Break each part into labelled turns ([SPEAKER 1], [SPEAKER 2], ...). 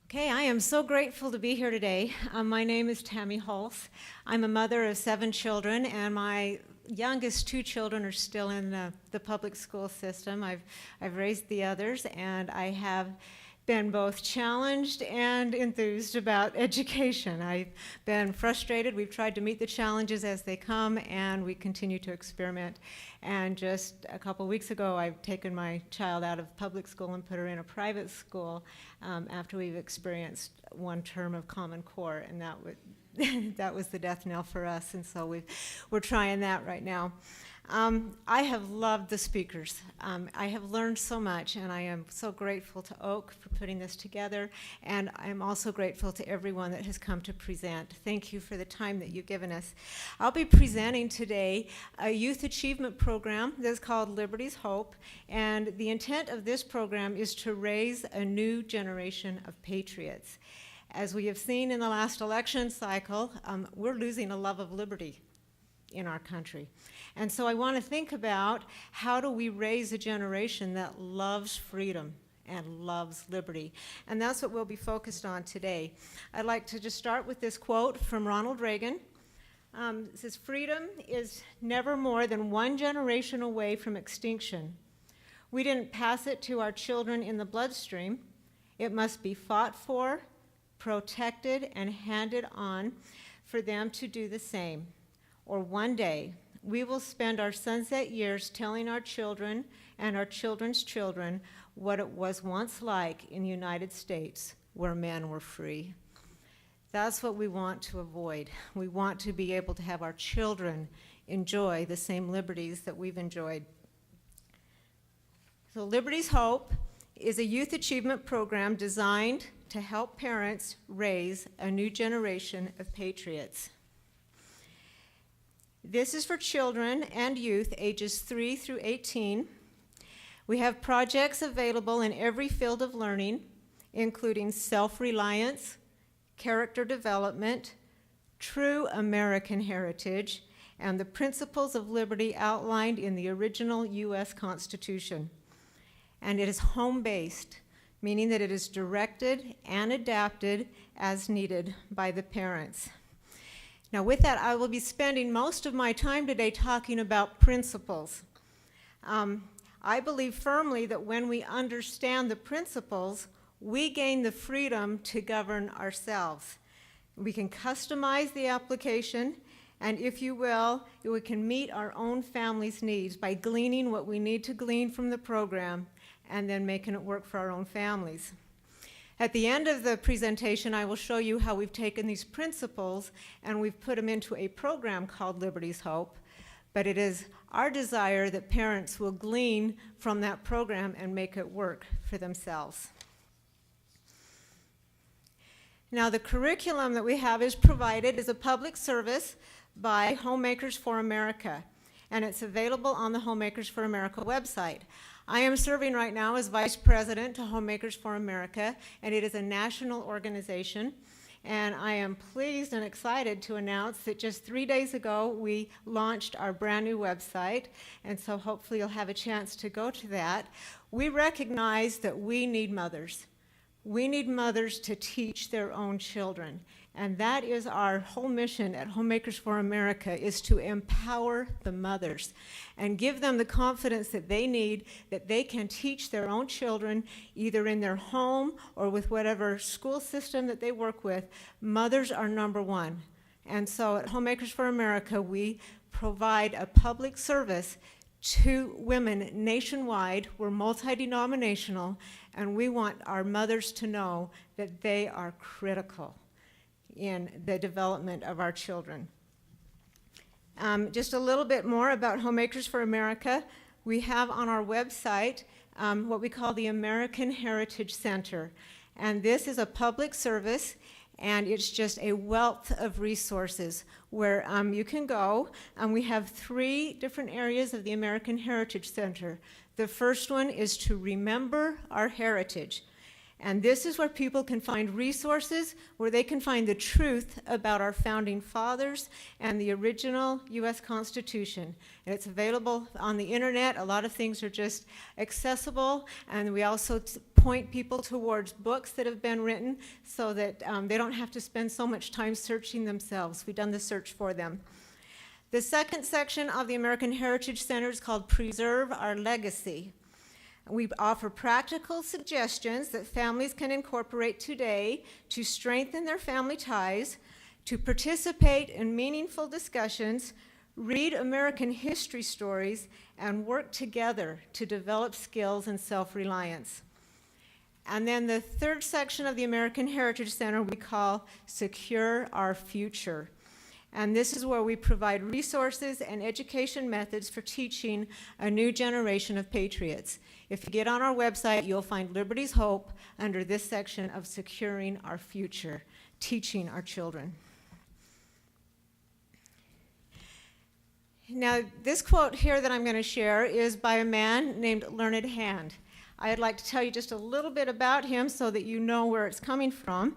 [SPEAKER 1] Okay, I am so grateful to be here today. My name is Tammy Hulse. I'm a mother of 7 children, and my youngest 2 children are still in the public school system. I've raised the others, and I have been both challenged and enthused about education. I've been frustrated. We've tried to meet the challenges as they come, and we continue to experiment. And just a couple weeks ago, I've taken my child out of public school and put her in a private school after we've experienced 1 term of Common Core, and that was the death knell for us, and so we're trying that right now. I have loved the speakers. I have learned so much, and I am so grateful to Oak for putting this together, and I'm also grateful to everyone that has come to present. Thank you for the time that you've given us. I'll be presenting today a youth achievement program that's called Liberty's Hope, and the intent of this program is to raise a new generation of patriots. As we have seen in the last election cycle, we're losing a love of liberty in our country. And so I want to think about how do we raise a generation that loves freedom and loves liberty. And that's what we'll be focused on today. I'd like to just start with this quote from Ronald Reagan. It says, "Freedom is never more than 1 generation away from extinction. We didn't pass it to our children in the bloodstream. It must be fought for, protected, and handed on for them to do the same. Or one day, we will spend our sunset years telling our children and our children's children what it was once like in the United States, where men were free." That's what we want to avoid. We want to be able to have our children enjoy the same liberties that we've enjoyed. So Liberty's Hope is a youth achievement program designed to help parents raise a new generation of patriots. This is for children and youth ages 3 through 18. We have projects available in every field of learning, including self-reliance, character development, true American heritage, and the principles of liberty outlined in the original U.S. Constitution. And it is home-based, meaning that it is directed and adapted as needed by the parents. Now, with that, I will be spending most of my time today talking about principles. I believe firmly that when we understand the principles, we gain the freedom to govern ourselves. We can customize the application, and if you will, we can meet our own family's needs by gleaning what we need to glean from the program and then making it work for our own families. At the end of the presentation, I will show you how we've taken these principles and we've put them into a program called Liberty's Hope, but it is our desire that parents will glean from that program and make it work for themselves. Now, the curriculum that we have is provided as a public service by Homemakers for America, and it's available on the Homemakers for America website. I am serving right now as Vice President to Homemakers for America, and it is a national organization. And I am pleased and excited to announce that just 3 days ago, we launched our brand new website, and so hopefully you'll have a chance to go to that. We recognize that we need mothers. We need mothers to teach their own children. And that is our whole mission at Homemakers for America, is to empower the mothers and give them the confidence that they need, that they can teach their own children either in their home or with whatever school system that they work with. Mothers are number one. And so at Homemakers for America, we provide a public service to women nationwide. We're multi-denominational, and we want our mothers to know that they are critical in the development of our children. Just a little bit more about Homemakers for America. We have on our website what we call the American Heritage Center. And this is a public service, and it's just a wealth of resources where you can go. We have 3 different areas of the American Heritage Center. The first one is to remember our heritage. And this is where people can find resources, where they can find the truth about our founding fathers and the original U.S. Constitution. And it's available on the internet. A lot of things are just accessible. And we also point people towards books that have been written so that they don't have to spend so much time searching themselves. We've done the search for them. The second section of the American Heritage Center is called Preserve Our Legacy. We offer practical suggestions that families can incorporate today to strengthen their family ties, to participate in meaningful discussions, read American history stories, and work together to develop skills and self-reliance. And then the third section of the American Heritage Center we call Secure Our Future. And this is where we provide resources and education methods for teaching a new generation of patriots. If you get on our website, you'll find Liberty's Hope under this section of Securing Our Future, teaching our children. Now, this quote here that I'm going to share is by a man named Learned Hand. I'd like to tell you just a little bit about him so that you know where it's coming from.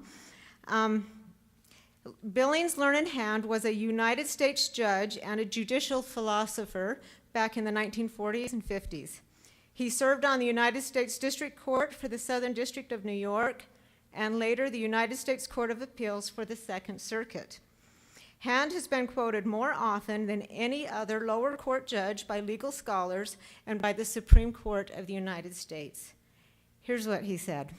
[SPEAKER 1] Billings Learned Hand was a United States judge and a judicial philosopher back in the 1940s and 50s. He served on the United States District Court for the Southern District of New York and later the United States Court of Appeals for the Second Circuit. Hand has been quoted more often than any other lower court judge by legal scholars and by the Supreme Court of the United States. Here's what he said: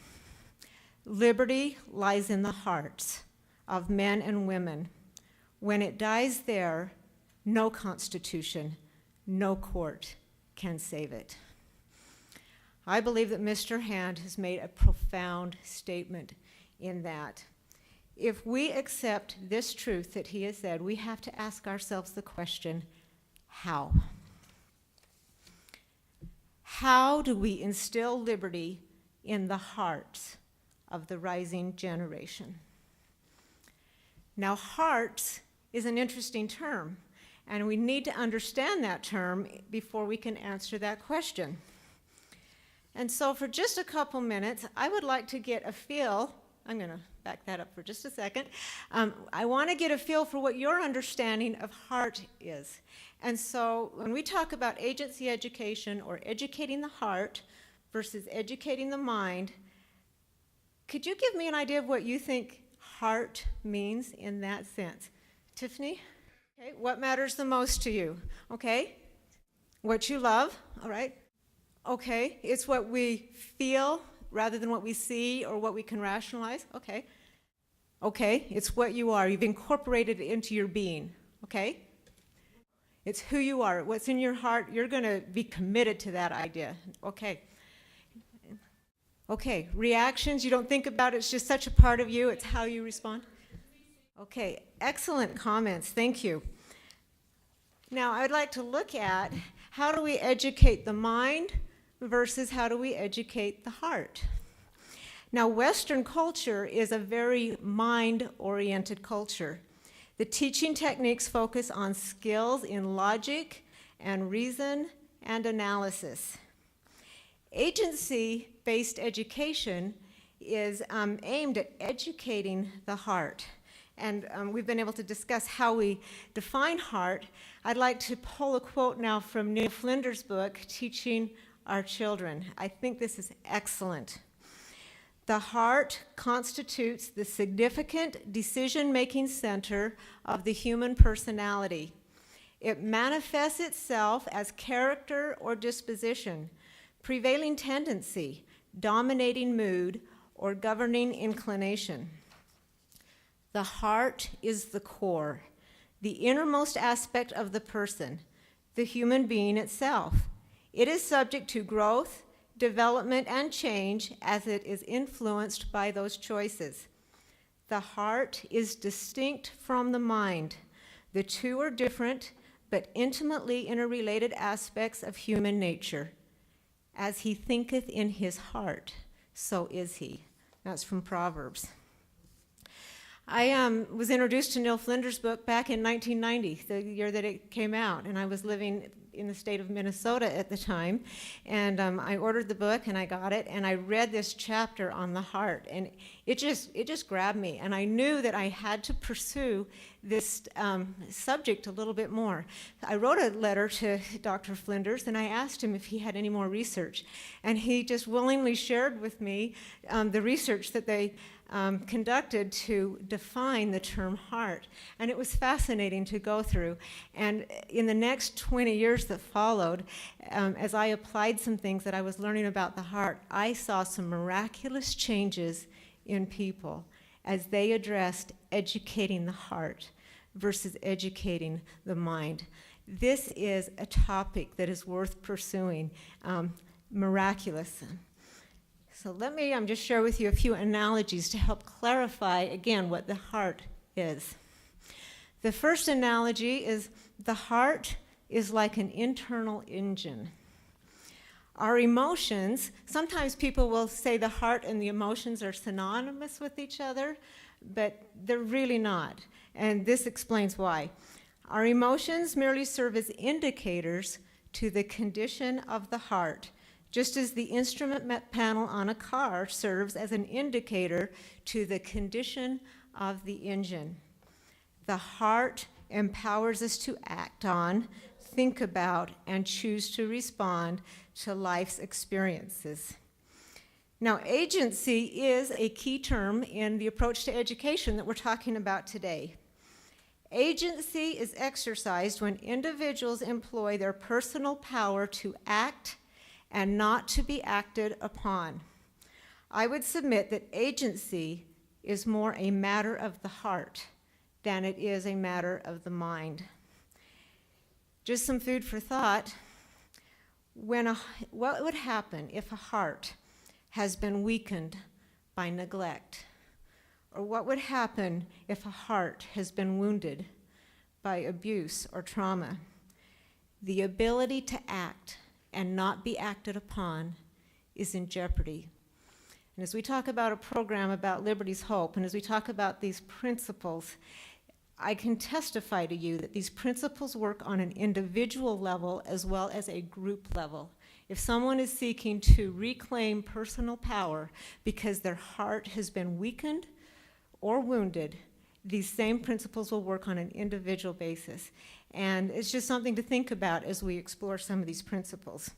[SPEAKER 1] "Liberty lies in the hearts of men and women. When it dies there, no constitution, no court can save it." I believe that Mr. Hand has made a profound statement in that. If we accept this truth that he has said, we have to ask ourselves the question, how? How do we instill liberty in the hearts of the rising generation? Now, hearts is an interesting term, and we need to understand that term before we can answer that question. And so for just a couple minutes, I would like to get a feel. I'm going to back that up for just a second. I want to get a feel for what your understanding of heart is. And so when we talk about agency education or educating the heart versus educating the mind, could you give me an idea of what you think heart means in that sense? Tiffany? Okay, what matters the most to you? Okay. What you love, all right. Okay, it's what we feel rather than what we see or what we can rationalize. Okay. Okay, it's what you are. You've incorporated it into your being. Okay. It's who you are. What's in your heart, you're going to be committed to that idea. Okay. Okay, reactions, you don't think about it, it's just such a part of you, it's how you respond. Okay, excellent comments, thank you. Now, I'd like to look at how do we educate the mind versus how do we educate the heart. Now, Western culture is a very mind-oriented culture. The teaching techniques focus on skills in logic and reason and analysis. Agency-based education is aimed at educating the heart. And we've been able to discuss how we define heart. I'd like to pull a quote now from Neil Flinders' book, Teaching Our Children. I think this is excellent. "The heart constitutes the significant decision-making center of the human personality. It manifests itself as character or disposition, prevailing tendency, dominating mood, or governing inclination. The heart is the core, the innermost aspect of the person, the human being itself. It is subject to growth, development, and change as it is influenced by those choices. The heart is distinct from the mind. The two are different, but intimately interrelated aspects of human nature. As he thinketh in his heart, so is he." That's from Proverbs. I was introduced to Neil Flinders' book back in 1990, the year that it came out, and I was living in the state of Minnesota at the time, and I ordered the book and I got it, and I read this chapter on the heart, and it just grabbed me, and I knew that I had to pursue this subject a little bit more. I wrote a letter to Dr. Flinders, and I asked him if he had any more research, and he just willingly shared with me the research that they conducted to define the term heart. And it was fascinating to go through. And in the next 20 years that followed, as I applied some things that I was learning about the heart, I saw some miraculous changes in people as they addressed educating the heart versus educating the mind. This is a topic that is worth pursuing, miraculous. So let me just share with you a few analogies to help clarify, again, what the heart is. The first analogy is the heart is like an internal engine. Our emotions, sometimes people will say the heart and the emotions are synonymous with each other, but they're really not. And this explains why. Our emotions merely serve as indicators to the condition of the heart, just as the instrument panel on a car serves as an indicator to the condition of the engine. The heart empowers us to act on, think about, and choose to respond to life's experiences. Now, agency is a key term in the approach to education that we're talking about today. Agency is exercised when individuals employ their personal power to act and not to be acted upon. I would submit that agency is more a matter of the heart than it is a matter of the mind. Just some food for thought. What would happen if a heart has been weakened by neglect? Or what would happen if a heart has been wounded by abuse or trauma? The ability to act and not be acted upon is in jeopardy. And as we talk about a program about Liberty's Hope, and as we talk about these principles, I can testify to you that these principles work on an individual level as well as a group level. If someone is seeking to reclaim personal power because their heart has been weakened or wounded, these same principles will work on an individual basis. And it's just something to think about as we explore some of these principles.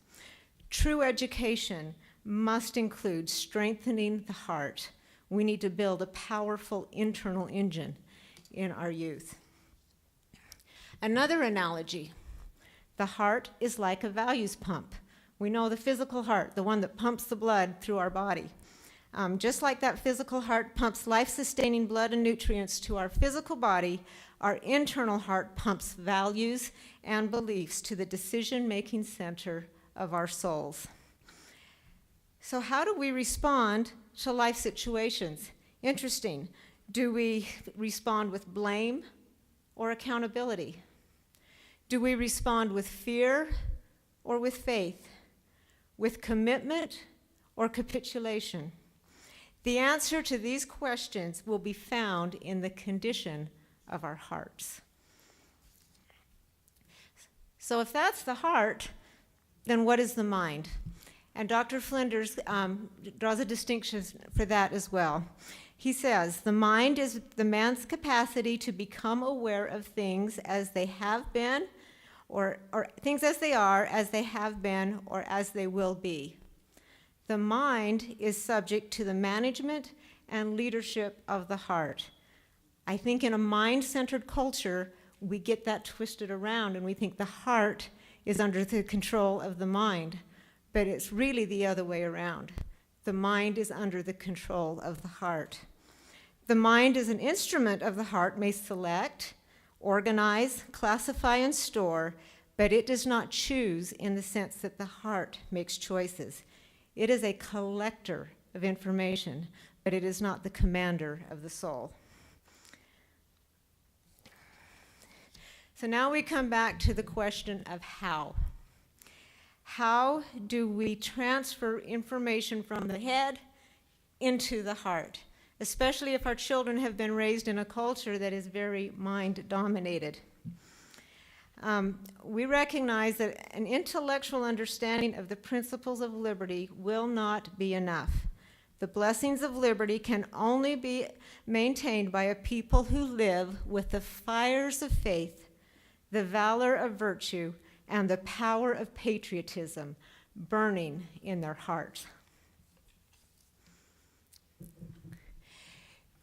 [SPEAKER 1] True education must include strengthening the heart. We need to build a powerful internal engine in our youth. Another analogy, the heart is like a values pump. We know the physical heart, the one that pumps the blood through our body. Just like that physical heart pumps life-sustaining blood and nutrients to our physical body, our internal heart pumps values and beliefs to the decision-making center of our souls. So how do we respond to life situations? Interesting. Do we respond with blame or accountability? Do we respond with fear or with faith? With commitment or capitulation? The answer to these questions will be found in the condition of our hearts. So if that's the heart, then what is the mind? And Dr. Flinders draws a distinction for that as well. He says, the mind is the man's capacity to become aware of things as they have been, or things as they are, as they have been, or as they will be. The mind is subject to the management and leadership of the heart. I think in a mind-centered culture, we get that twisted around and we think the heart is under the control of the mind, but it's really the other way around. The mind is under the control of the heart. The mind as an instrument of the heart may select, organize, classify, and store, but it does not choose in the sense that the heart makes choices. It is a collector of information, but it is not the commander of the soul. So now we come back to the question of how. How do we transfer information from the head into the heart? especially if our children have been raised in a culture that is very mind-dominated. We recognize that an intellectual understanding of the principles of liberty will not be enough. The blessings of liberty can only be maintained by a people who live with the fires of faith, the valor of virtue, and the power of patriotism burning in their hearts.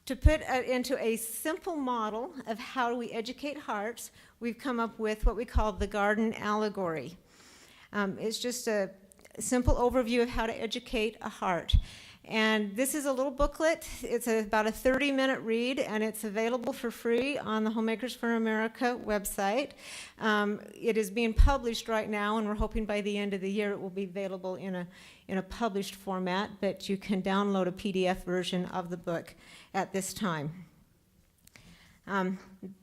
[SPEAKER 1] To put it into a simple model of how we educate hearts, we've come up with what we call the Garden Allegory. It's just a simple overview of how to educate a heart. And this is a little booklet. It's about a 30-minute read, and it's available for free on the Homemakers for America website. It is being published right now, and we're hoping by the end of the year it will be available in a published format, but you can download a PDF version of the book at this time.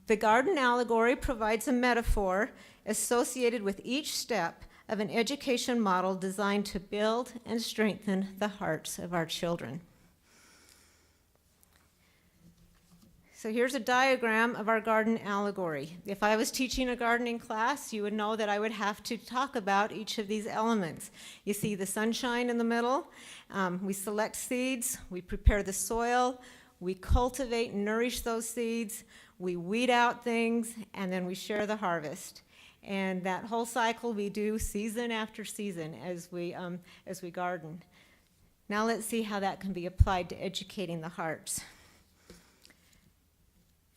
[SPEAKER 1] The Garden Allegory provides a metaphor associated with each step of an education model designed to build and strengthen the hearts of our children. So here's a diagram of our garden allegory. If I was teaching a gardening class, you would know that I would have to talk about each of these elements. You see the sunshine in the middle. We select seeds. We prepare the soil. We cultivate and nourish those seeds. We weed out things, and then we share the harvest. And that whole cycle we do season after season as we garden. Now let's see how that can be applied to educating the hearts.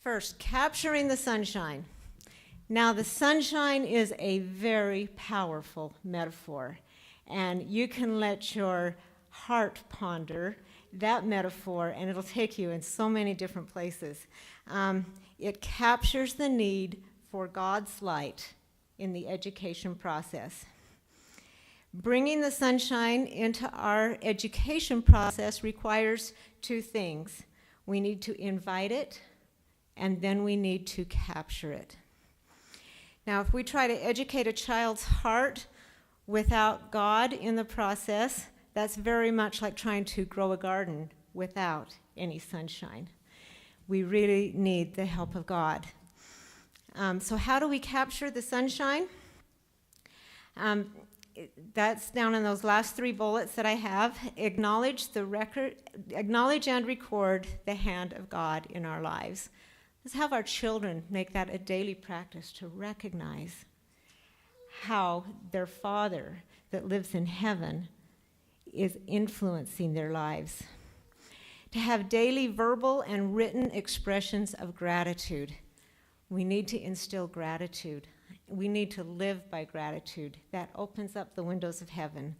[SPEAKER 1] First, capturing the sunshine. Now the sunshine is a very powerful metaphor, and you can let your heart ponder that metaphor, and it'll take you in so many different places. It captures the need for God's light in the education process. Bringing the sunshine into our education process requires two things. We need to invite it, and then we need to capture it. Now, if we try to educate a child's heart without God in the process, that's very much like trying to grow a garden without any sunshine. We really need the help of God. So how do we capture the sunshine? That's down in those last three bullets that I have. Acknowledge and record the hand of God in our lives. Let's have our children make that a daily practice to recognize how their Father that lives in heaven is influencing their lives. To have daily verbal and written expressions of gratitude. We need to instill gratitude. We need to live by gratitude. That opens up the windows of heaven.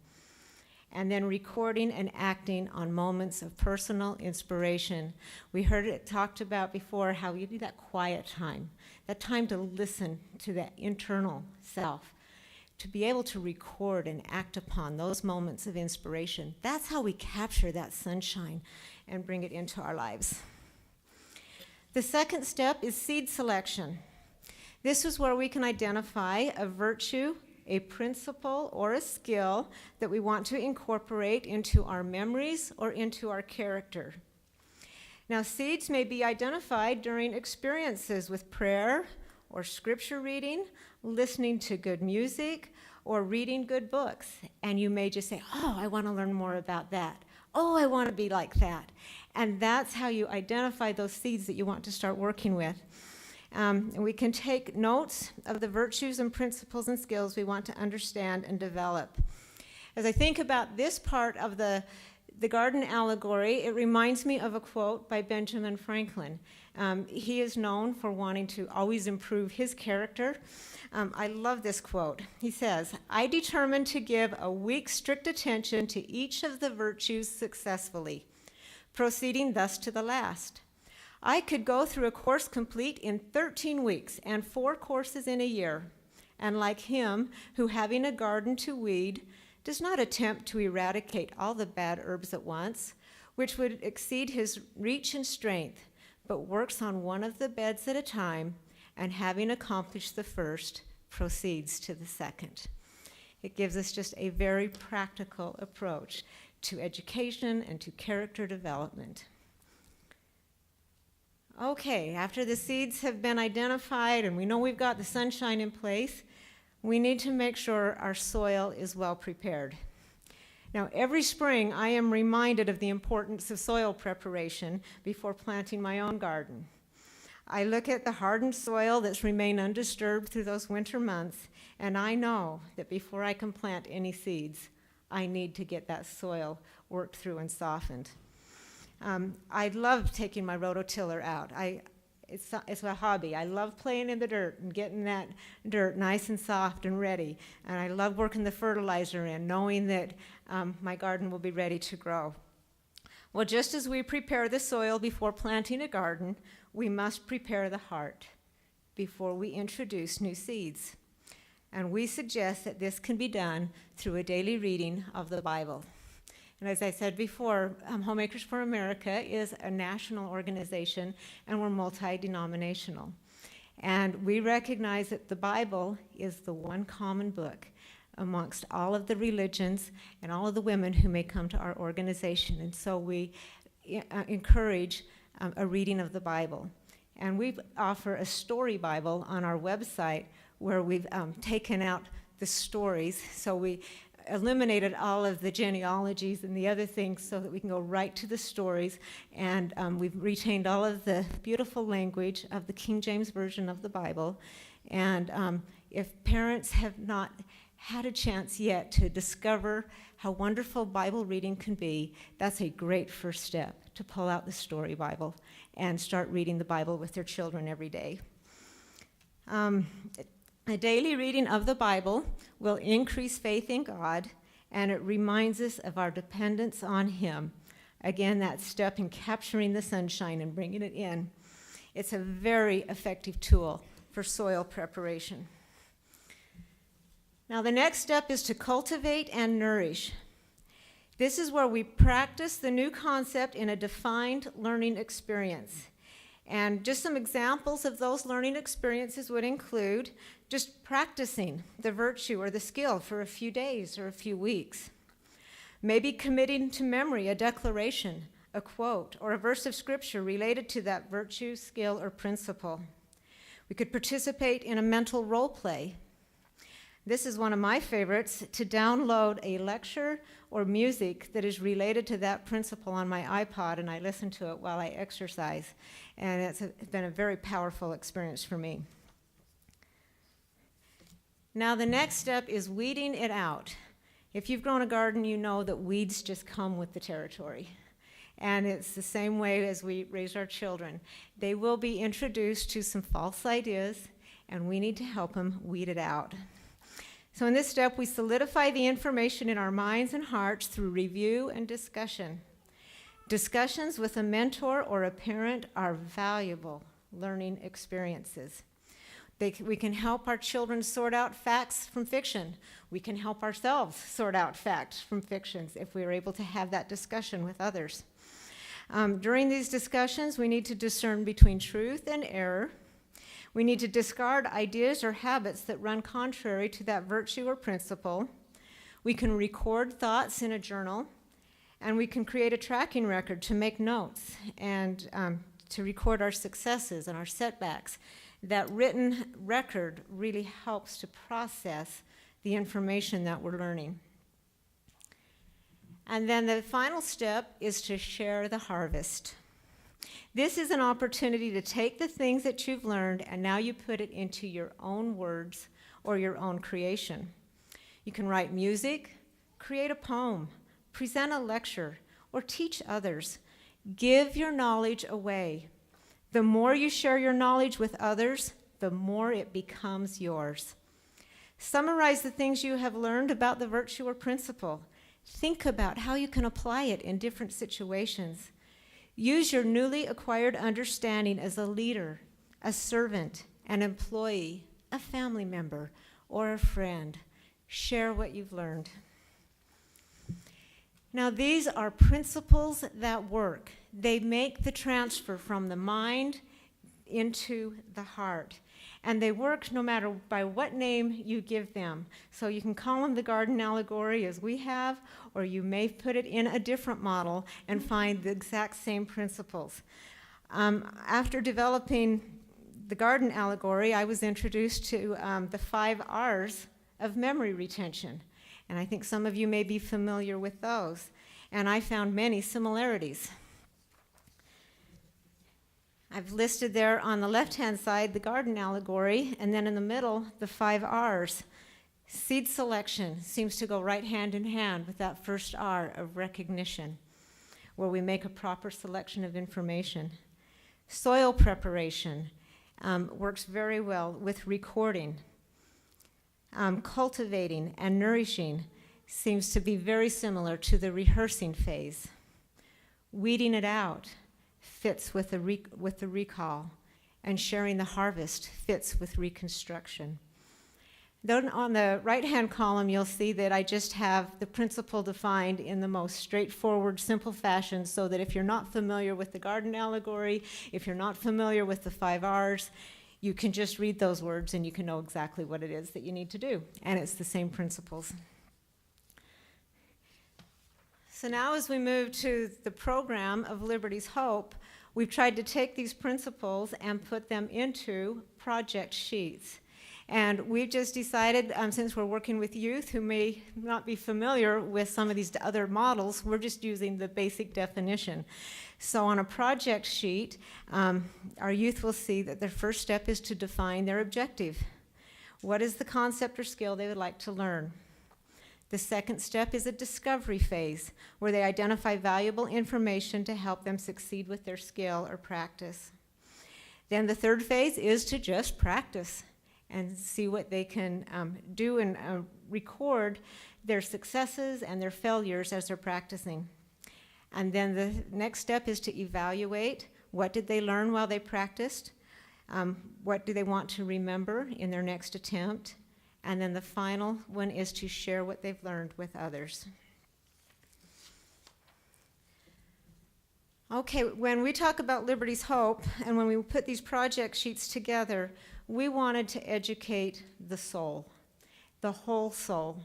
[SPEAKER 1] And then recording and acting on moments of personal inspiration. We heard it talked about before, how you need that quiet time, that time to listen to that internal self, to be able to record and act upon those moments of inspiration. That's how we capture that sunshine and bring it into our lives. The second step is seed selection. This is where we can identify a virtue, a principle, or a skill that we want to incorporate into our memories or into our character. Now, seeds may be identified during experiences with prayer or scripture reading, listening to good music, or reading good books. And you may just say, oh, I want to learn more about that. Oh, I want to be like that. And that's how you identify those seeds that you want to start working with. And we can take notes of the virtues and principles and skills we want to understand and develop. As I think about this part of the Garden Allegory, it reminds me of a quote by Benjamin Franklin. He is known for wanting to always improve his character. I love this quote. He says, "I determined to give a week's strict attention to each of the virtues successfully, proceeding thus to the last. I could go through a course complete in 13 weeks and 4 courses in a year, and like him who, having a garden to weed, does not attempt to eradicate all the bad herbs at once, which would exceed his reach and strength, but works on one of the beds at a time, and having accomplished the first, proceeds to the second." It gives us just a very practical approach to education and to character development. Okay, after the seeds have been identified and we know we've got the sunshine in place, we need to make sure our soil is well prepared. Now, every spring I am reminded of the importance of soil preparation before planting my own garden. I look at the hardened soil that's remained undisturbed through those winter months, and I know that before I can plant any seeds, I need to get that soil worked through and softened. I love taking my rototiller out. It's a hobby. I love playing in the dirt and getting that dirt nice and soft and ready. And I love working the fertilizer in, knowing that my garden will be ready to grow. Well, just as we prepare the soil before planting a garden, we must prepare the heart before we introduce new seeds. And we suggest that this can be done through a daily reading of the Bible. And as I said before, Homemakers for America is a national organization, and we're multi-denominational. And we recognize that the Bible is the one common book amongst all of the religions and all of the women who may come to our organization. And so we encourage a reading of the Bible. And we offer a story Bible on our website where we've taken out the stories. So we eliminated all of the genealogies and the other things so that we can go right to the stories. And we've retained all of the beautiful language of the King James Version of the Bible. And if parents have not had a chance yet to discover how wonderful Bible reading can be, that's a great first step, to pull out the story Bible and start reading the Bible with their children every day. A daily reading of the Bible will increase faith in God, and it reminds us of our dependence on Him. Again, that step in capturing the sunshine and bringing it in. It's a very effective tool for soil preparation. Now, the next step is to cultivate and nourish. This is where we practice the new concept in a defined learning experience. And just some examples of those learning experiences would include just practicing the virtue or the skill for a few days or a few weeks. Maybe committing to memory a declaration, a quote, or a verse of scripture related to that virtue, skill, or principle. We could participate in a mental role play. This is one of my favorites, to download a lecture or music that is related to that principle on my iPod, and I listen to it while I exercise. And it's been a very powerful experience for me. Now, the next step is weeding it out. If you've grown a garden, you know that weeds just come with the territory. And it's the same way as we raise our children. They will be introduced to some false ideas, and we need to help them weed it out. So in this step, we solidify the information in our minds and hearts through review and discussion. Discussions with a mentor or a parent are valuable learning experiences. We can help our children sort out facts from fiction. We can help ourselves sort out facts from fictions if we are able to have that discussion with others. During these discussions, we need to discern between truth and error. We need to discard ideas or habits that run contrary to that virtue or principle. We can record thoughts in a journal, and we can create a tracking record to make notes and to record our successes and our setbacks. That written record really helps to process the information that we're learning. And then the final step is to share the harvest. This is an opportunity to take the things that you've learned and now you put it into your own words or your own creation. You can write music, create a poem, present a lecture, or teach others. Give your knowledge away. The more you share your knowledge with others, the more it becomes yours. Summarize the things you have learned about the virtue or principle. Think about how you can apply it in different situations. Use your newly acquired understanding as a leader, a servant, an employee, a family member, or a friend. Share what you've learned. Now, these are principles that work. They make the transfer from the mind into the heart. And they work no matter by what name you give them. So you can call them the Garden Allegory as we have, or you may put it in a different model and find the exact same principles. After developing the Garden Allegory, I was introduced to the 5 R's of memory retention. And I think some of you may be familiar with those. And I found many similarities. I've listed there on the left-hand side the Garden Allegory, and then in the middle, the 5 R's. Seed selection seems to go right hand in hand with that first R of recognition, where we make a proper selection of information. Soil preparation works very well with recording. Cultivating and nourishing seems to be very similar to the rehearsing phase. Weeding it out fits with the recall, and sharing the harvest fits with reconstruction. Then on the right-hand column, you'll see that I just have the principle defined in the most straightforward, simple fashion, so that if you're not familiar with the Garden Allegory, if you're not familiar with the 5 R's, you can just read those words and you can know exactly what it is that you need to do. And it's the same principles. So now as we move to the program of Liberty's Hope, we've tried to take these principles and put them into project sheets. And we've just decided, since we're working with youth who may not be familiar with some of these other models, we're just using the basic definition. So on a project sheet, our youth will see that their first step is to define their objective. What is the concept or skill they would like to learn? The second step is a discovery phase, where they identify valuable information to help them succeed with their skill or practice. Then the third phase is to just practice and see what they can do and record their successes and their failures as they're practicing. And then the next step is to evaluate what did they learn while they practiced, what do they want to remember in their next attempt, and then the final one is to share what they've learned with others. Okay, when we talk about Liberty's Hope, and when we put these project sheets together, we wanted to educate the soul, the whole soul.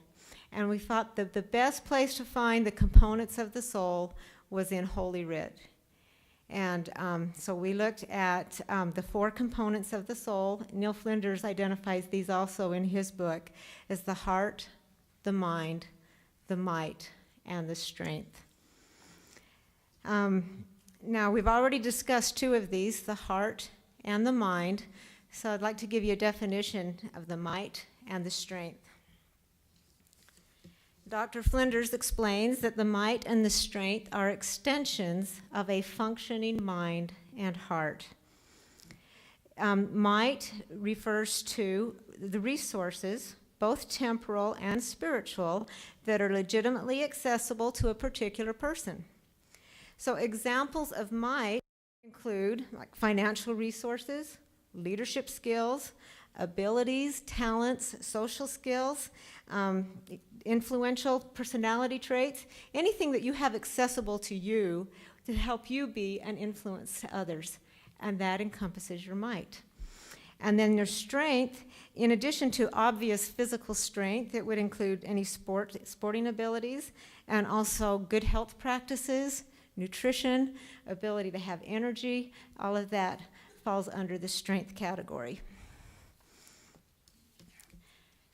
[SPEAKER 1] And we thought that the best place to find the components of the soul was in Holy Writ. And so we looked at the 4 components of the soul. Neil Flinders identifies these also in his book as the heart, the mind, the might, and the strength. Now, we've already discussed 2 of these, the heart and the mind. So I'd like to give you a definition of the might and the strength. Dr. Flinders explains that the might and the strength are extensions of a functioning mind and heart. Might refers to the resources, both temporal and spiritual, that are legitimately accessible to a particular person. So examples of might include like financial resources, leadership skills, abilities, talents, social skills, influential personality traits, anything that you have accessible to you to help you be an influence to others, and that encompasses your might. And then your strength, in addition to obvious physical strength, it would include any sporting abilities, and also good health practices, nutrition, ability to have energy, all of that falls under the strength category.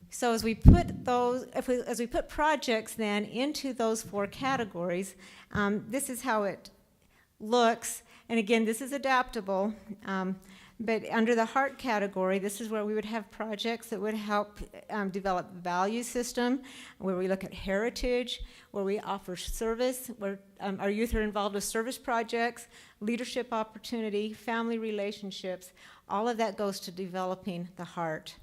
[SPEAKER 1] So as we put projects then into those 4 categories, this is how it looks. And again, this is adaptable. But under the heart category, this is where we would have projects that would help develop value system, where we look at heritage, where we offer service, where our youth are involved with service projects, leadership opportunity, family relationships. All of that goes to developing the heart.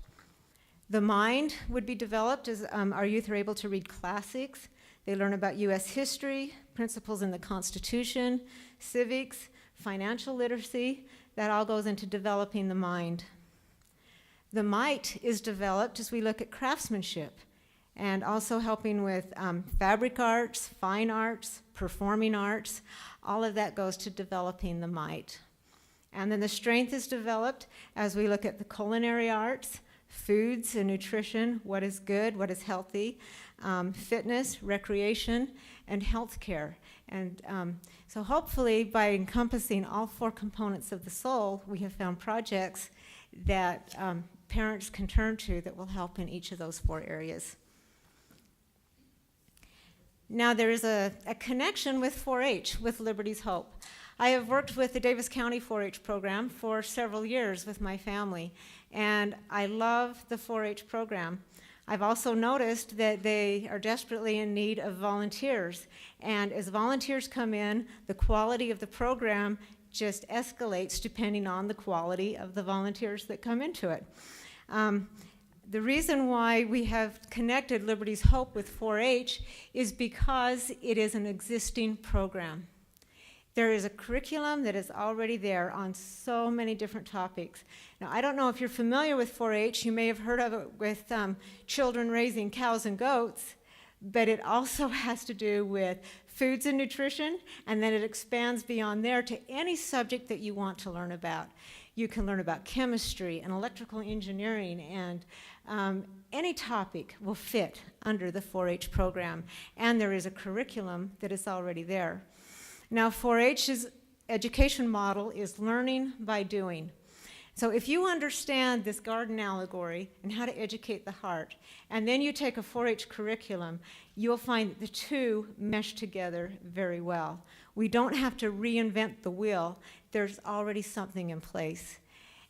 [SPEAKER 1] The mind would be developed as our youth are able to read classics. They learn about U.S. history, principles in the Constitution, civics, financial literacy. That all goes into developing the mind. The might is developed as we look at craftsmanship and also helping with fabric arts, fine arts, performing arts. All of that goes to developing the might. And then the strength is developed as we look at the culinary arts, foods and nutrition, what is good, what is healthy, fitness, recreation, and healthcare. And so hopefully by encompassing all 4 components of the soul, we have found projects that parents can turn to that will help in each of those 4 areas. Now there is a connection with 4-H, with Liberty's Hope. I have worked with the Davis County 4-H program for several years with my family, and I love the 4-H program. I've also noticed that they are desperately in need of volunteers, and as volunteers come in, the quality of the program just escalates depending on the quality of the volunteers that come into it. The reason why we have connected Liberty's Hope with 4-H is because it is an existing program. There is a curriculum that is already there on so many different topics. Now, I don't know if you're familiar with 4-H. You may have heard of it with children raising cows and goats, but it also has to do with foods and nutrition, and then it expands beyond there to any subject that you want to learn about. You can learn about chemistry and electrical engineering, and any topic will fit under the 4-H program, and there is a curriculum that is already there. Now, 4-H's education model is learning by doing. So if you understand this garden allegory and how to educate the heart, and then you take a 4-H curriculum, you'll find that the two mesh together very well. We don't have to reinvent the wheel. There's already something in place.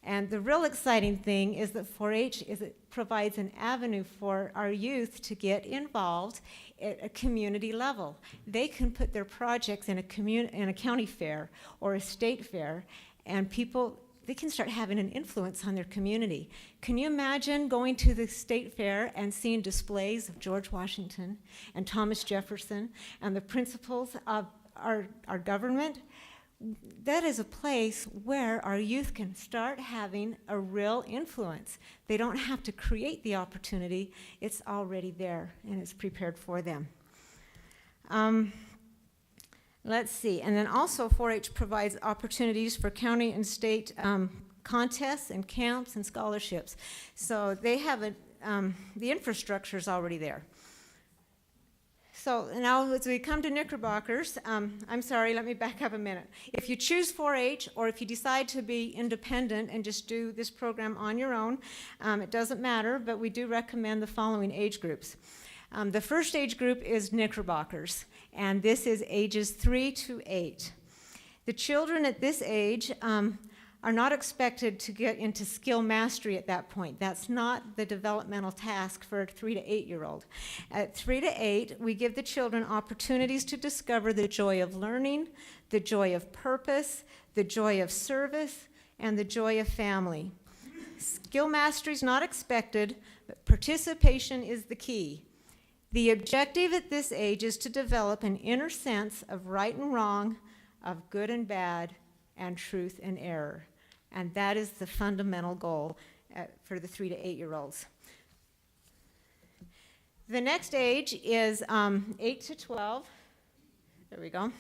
[SPEAKER 1] And the real exciting thing is that 4-H it provides an avenue for our youth to get involved at a community level. They can put their projects in a county fair or a state fair, and they can start having an influence on their community. Can you imagine going to the state fair and seeing displays of George Washington and Thomas Jefferson and the principles of our government? That is a place where our youth can start having a real influence. They don't have to create the opportunity. It's already there, and it's prepared for them. Let's see. And then also 4-H provides opportunities for county and state contests and camps and scholarships. So they have the infrastructure is already there. So now as we come to Knickerbockers, I'm sorry, let me back up a minute. If you choose 4-H or if you decide to be independent and just do this program on your own, it doesn't matter, but we do recommend the following age groups. The first age group is Knickerbockers, and this is ages 3 to 8. The children at this age are not expected to get into skill mastery at that point. That's not the developmental task for a 3 to 8-year-old. At 3 to 8, we give the children opportunities to discover the joy of learning, the joy of purpose, the joy of service, and the joy of family. Skill mastery is not expected, but participation is the key. The objective at this age is to develop an inner sense of right and wrong, of good and bad, and truth and error. And that is the fundamental goal for the 3 to 8-year-olds. The next age is 8 to 12. There we go.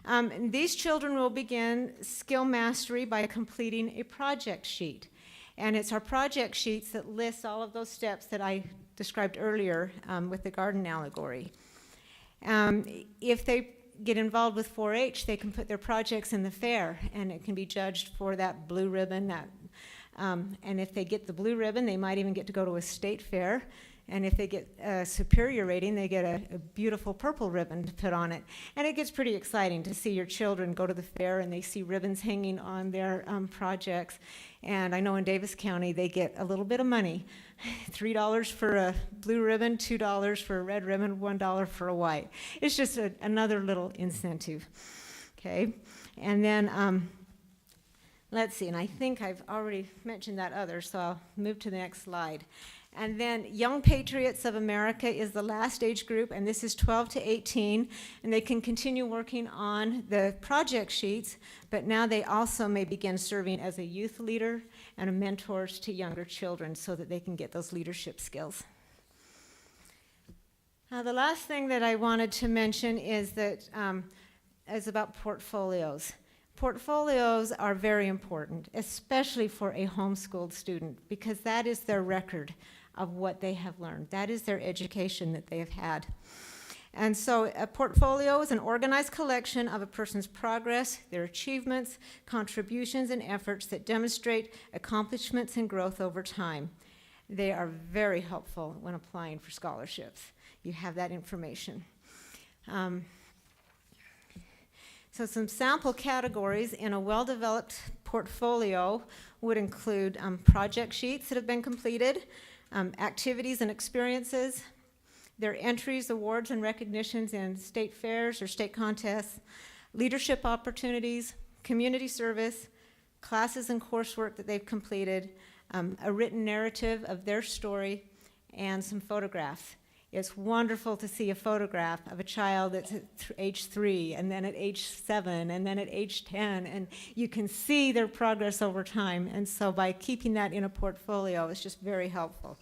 [SPEAKER 1] And these children will begin skill mastery by completing a project sheet. And it's our project sheets that list all of those steps that I described earlier with the garden allegory. If they get involved with 4-H, they can put their projects in the fair, and it can be judged for that blue ribbon. And if they get the blue ribbon, they might even get to go to a state fair. And if they get a superior rating, they get a beautiful purple ribbon to put on it. And it gets pretty exciting to see your children go to the fair and they see ribbons hanging on their projects. And I know in Davis County, they get a little bit of money. $3 for a blue ribbon, $2 for a red ribbon, $1 for a white. It's just another little incentive, okay? And then, let's see, and I think I've already mentioned that other, so I'll move to the next slide. And then Young Patriots of America is the last age group, and this is 12 to 18, and they can continue working on the project sheets, but now they also may begin serving as a youth leader and a mentors to younger children so that they can get those leadership skills. Now, the last thing that I wanted to mention is that is about portfolios. Portfolios are very important, especially for a homeschooled student, because that is their record of what they have learned. That is their education that they have had. And so a portfolio is an organized collection of a person's progress, their achievements, contributions, and efforts that demonstrate accomplishments and growth over time. They are very helpful when applying for scholarships. You have that information. So some sample categories in a well-developed portfolio would include project sheets that have been completed, activities and experiences, their entries, awards, and recognitions in state fairs or state contests, leadership opportunities, community service, classes and coursework that they've completed, a written narrative of their story, and some photographs. It's wonderful to see a photograph of a child that's at age 3, and then at age 7, and then at age 10, and you can see their progress over time. And so by keeping that in a portfolio, it's just very helpful.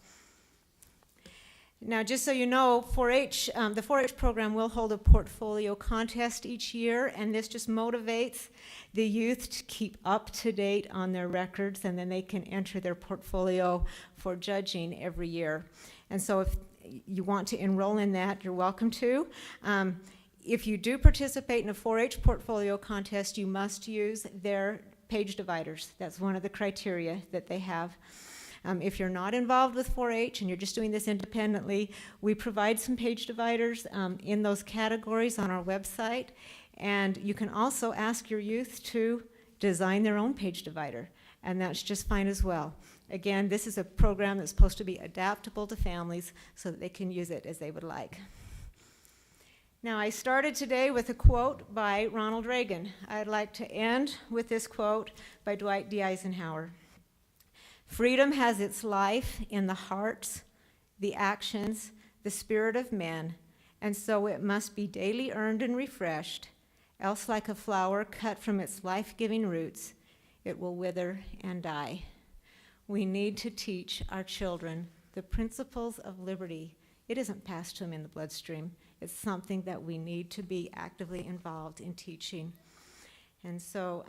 [SPEAKER 1] Now, just so you know, 4-H, the 4-H program will hold a portfolio contest each year, and this just motivates the youth to keep up to date on their records, and then they can enter their portfolio for judging every year. And so if you want to enroll in that, you're welcome to. If you do participate in a 4-H portfolio contest, you must use their page dividers. That's one of the criteria that they have. If you're not involved with 4-H and you're just doing this independently, we provide some page dividers in those categories on our website, and you can also ask your youth to design their own page divider, and that's just fine as well. Again, this is a program that's supposed to be adaptable to families so that they can use it as they would like. Now, I started today with a quote by Ronald Reagan. I'd like to end with this quote by Dwight D. Eisenhower. Freedom has its life in the hearts, the actions, the spirit of men, and so it must be daily earned and refreshed, else like a flower cut from its life-giving roots, it will wither and die. We need to teach our children the principles of liberty. It isn't passed to them in the bloodstream. It's something that we need to be actively involved in teaching. And so,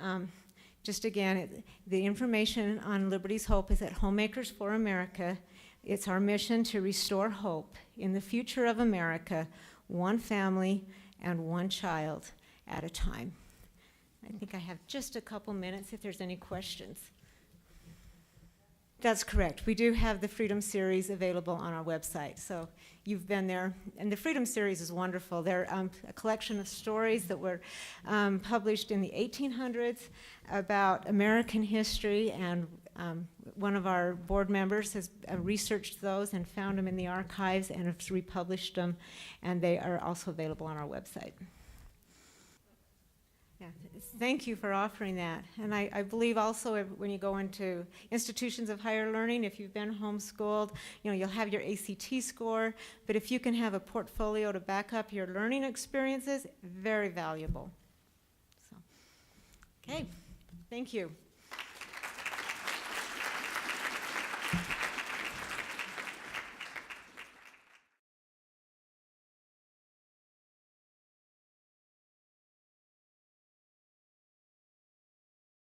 [SPEAKER 1] just again, the information on Liberty's Hope is at Homemakers for America. It's our mission to restore hope in the future of America, one family and one child at a time. I think I have just a couple minutes if there's any questions. That's correct. We do have the Freedom Series available on our website, so you've been there. And the Freedom Series is wonderful. They're a collection of stories that were published in the 1800s about American history, and one of our board members has researched those and found them in the archives and has republished them, and they are also available on our website. Yeah, thank you for offering that. And I believe also when you go into institutions of higher learning, if you've been homeschooled, you'll have your ACT score, but if you can have a portfolio to back up your learning experiences, very valuable. So, okay, thank you.